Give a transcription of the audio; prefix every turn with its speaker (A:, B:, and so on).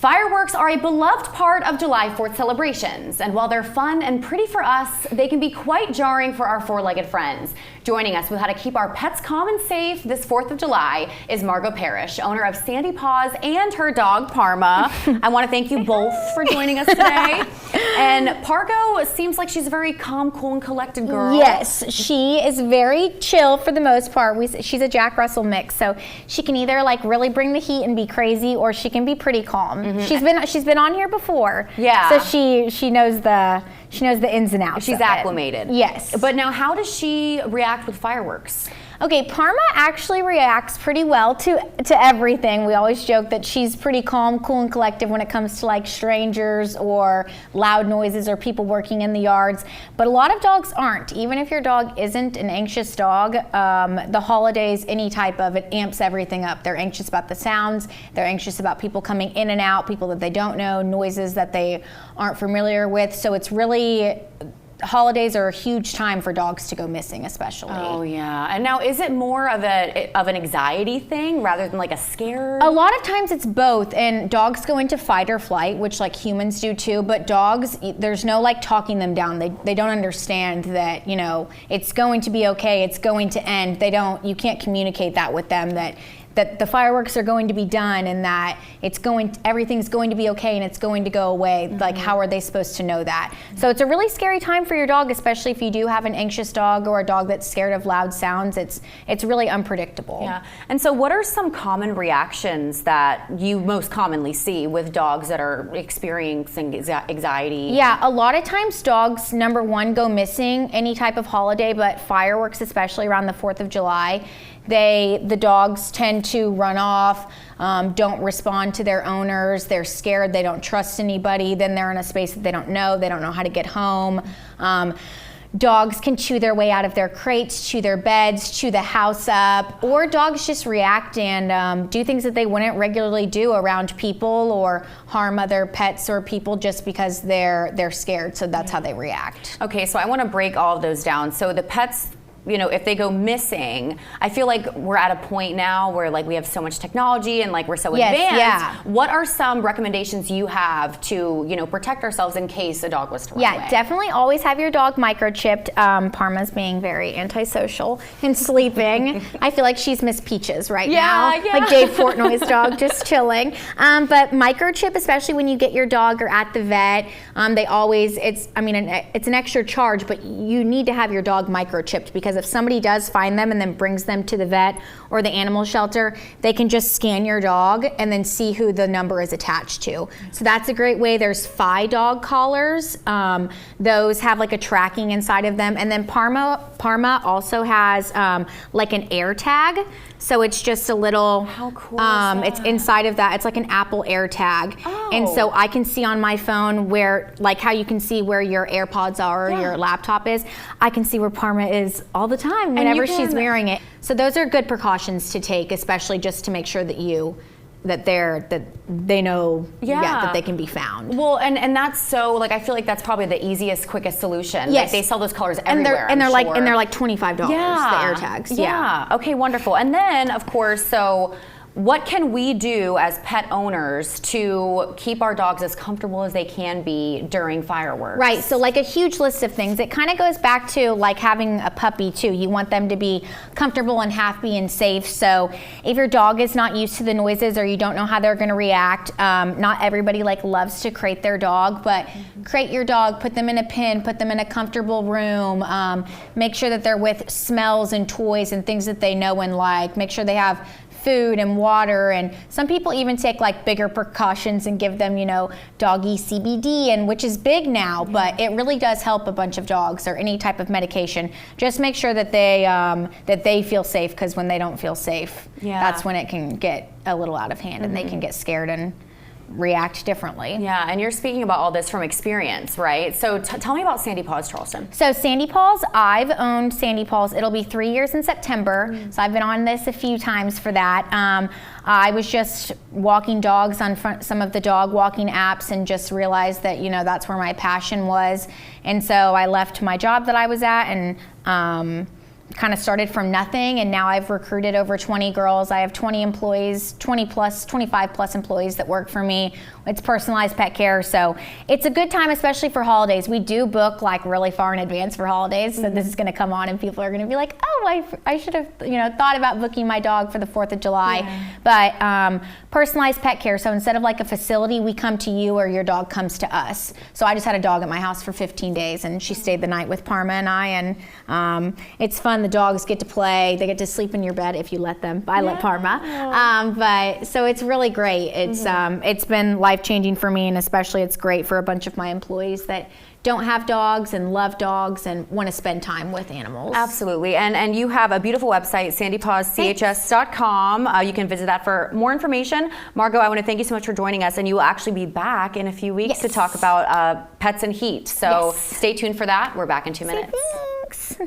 A: Fireworks are a beloved part of July 4th celebrations, and while they're fun and pretty for us, they can be quite jarring for our four-legged friends. Joining us with how to keep our pets calm and safe this 4th of July is Margo Parish, owner of Sandy Paws and her dog Parma. I want to thank you both for joining us today. And Pargo seems like she's a very calm, cool, and collected girl.
B: Yes, she is very chill for the most part. She's a Jack Russell mix, so she can either like really bring the heat and be crazy, or she can be pretty calm. She's been on here before.
A: Yeah.
B: So she knows the ins and outs.
A: She's acclimated.
B: Yes.
A: But now, how does she react with fireworks?
B: Okay, Parma actually reacts pretty well to everything. We always joke that she's pretty calm, cool, and collective when it comes to like strangers or loud noises or people working in the yards. But a lot of dogs aren't. Even if your dog isn't an anxious dog, the holidays, any type of it amps everything up. They're anxious about the sounds. They're anxious about people coming in and out, people that they don't know, noises that they aren't familiar with. So it's really, holidays are a huge time for dogs to go missing, especially.
A: Oh yeah. And now, is it more of an anxiety thing rather than like a scare?
B: A lot of times it's both, and dogs go into fight or flight, which like humans do too, but dogs, there's no like talking them down. They don't understand that, you know, it's going to be okay, it's going to end. You can't communicate that with them, that the fireworks are going to be done and that everything's going to be okay and it's going to go away. Like, how are they supposed to know that? So it's a really scary time for your dog, especially if you do have an anxious dog or a dog that's scared of loud sounds. It's really unpredictable.
A: Yeah. And so what are some common reactions that you most commonly see with dogs that are experiencing anxiety?
B: Yeah, a lot of times dogs, number one, go missing any type of holiday, but fireworks, especially around the 4th of July. The dogs tend to run off, don't respond to their owners, they're scared, they don't trust anybody, then they're in a space that they don't know how to get home. Dogs can chew their way out of their crates, chew their beds, chew the house up, or dogs just react and do things that they wouldn't regularly do around people or harm other pets or people just because they're scared, so that's how they react.
A: Okay, so I want to break all of those down. So the pets, you know, if they go missing, I feel like we're at a point now where like we have so much technology and like we're so advanced.
B: Yeah.
A: What are some recommendations you have to, you know, protect ourselves in case a dog was to run away?
B: Yeah, definitely always have your dog microchipped. Parma's being very antisocial and sleeping. I feel like she's Miss Peaches right now.
A: Yeah.
B: Like Dave Portnoy's dog, just chilling. But microchip, especially when you get your dog or at the vet, it's an extra charge, but you need to have your dog microchipped, because if somebody does find them and then brings them to the vet or the animal shelter, they can just scan your dog and then see who the number is attached to. So that's a great way. There's Fi dog collars. Those have like a tracking inside of them. And then Parma also has like an air tag. So it's just a little,
A: how cool is that?
B: It's inside of that. It's like an Apple air tag.
A: Oh.
B: And so I can see on my phone where, like how you can see where your AirPods are or your laptop is, I can see where Parma is all the time whenever she's wearing it. So those are good precautions to take, especially just to make sure that they know that they can be found.
A: Well, and that's so, like, I feel like that's probably the easiest, quickest solution.
B: Yes.
A: Like, they sell those colors everywhere.
B: And they're like $25, the air tags.
A: Yeah. Okay, wonderful. And then, of course, so what can we do as pet owners to keep our dogs as comfortable as they can be during fireworks?
B: Right, so like a huge list of things. It kind of goes back to like having a puppy too. You want them to be comfortable and happy and safe. So if your dog is not used to the noises or you don't know how they're going to react, not everybody like loves to crate their dog, but crate your dog, put them in a pen, put them in a comfortable room, make sure that they're with smells and toys and things that they know and like, make sure they have food and water, and some people even take like bigger precautions and give them, you know, doggy CBD, and which is big now, but it really does help a bunch of dogs, or any type of medication. Just make sure that they feel safe, because when they don't feel safe, that's when it can get a little out of hand and they can get scared and react differently.
A: Yeah, and you're speaking about all this from experience, right? So tell me about Sandy Paws, Charleston.
B: So Sandy Paws, I've owned Sandy Paws. It'll be 3 years in September. So I've been on this a few times for that. I was just walking dogs on some of the dog walking apps and just realized that, you know, that's where my passion was. And so I left my job that I was at and kind of started from nothing, and now I've recruited over 20 girls. I have 20 employees, 25 plus employees that work for me. It's personalized pet care, so it's a good time, especially for holidays. We do book like really far in advance for holidays, so this is going to come on and people are going to be like, oh, I should have thought about booking my dog for the 4th of July. But personalized pet care, so instead of like a facility, we come to you or your dog comes to us. So I just had a dog at my house for 15 days and she stayed the night with Parma and I, and it's fun. The dogs get to play, they get to sleep in your bed if you let them. I let Parma. But so it's really great. It's been life-changing for me, and especially it's great for a bunch of my employees that don't have dogs and love dogs and want to spend time with animals.
A: Absolutely. And you have a beautiful website, sandypawschs.com. You can visit that for more information. Margo, I want to thank you so much for joining us, and you will actually be back in a few weeks to talk about pets and heat. So stay tuned for that. We're back in 2 minutes.
B: Thanks.